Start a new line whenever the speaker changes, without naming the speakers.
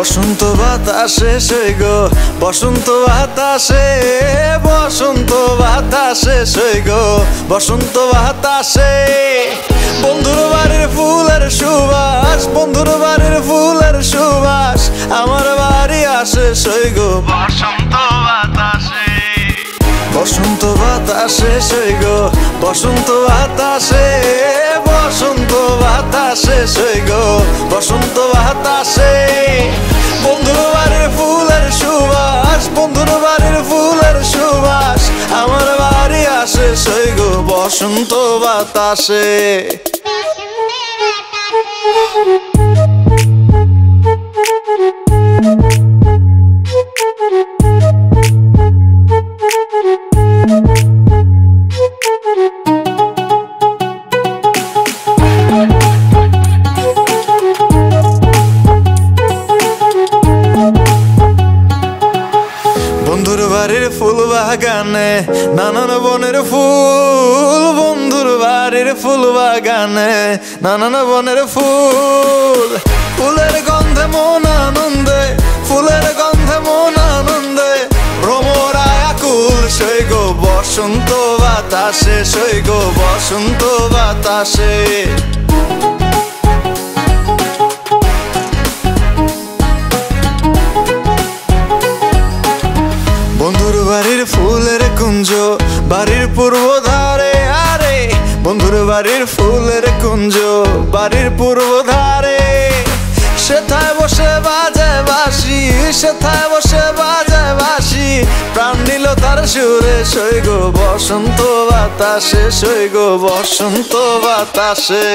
বসন্ত বাতাসে সইগো বসন্ত বাতাসে বসন্ত বাতাসে সইগো বসন্ত বাতাসে বন্ধুর বাড়ির ফুলের সুবাস বন্ধুর বাড়ির ফুলের সুবাস আমার বাড়ি আসে সইগো বসন্ত বাতাসে বসন্ত বাতাসে সইগো বসন্ত বাতাসে বসন্ত বাতাসে সইগো বসন্ত বাতাসে বন্ধুর বাড়ির ফুলের সুবাস বন্ধুর বাড়ির ফুলের সুবাস আমার বাড়ি আসে সইগো বসন্ত বাতাসে বন্ধুর বাড়ির ফুল বাগানে নানান বনের ফুল বন্ধুর বাড়ির ফুল বাগানে নানান বনের ফুল ফুলের গন্ধে মন আনন্দে ফুলের গন্ধে মন আনন্দে ভ্রমরায় আকুল সইগো বসন্ত বাতাসে সইগো বসন্ত বাতাসে বন্ধুর বাড়ির ফুলের কুঞ্জ বাড়ির পূর্ব ধারে আরে বন্ধুর বাড়ির ফুলের কুঞ্জ বাড়ির পূর্ব ধারে সেথায় বসে বাজায় বাঁশি সেথায় বসে বাজায় বাঁশি প্রাণ নিল তার সুরে সইগো বসন্ত বাতাসে সইগো বসন্ত বাতাসে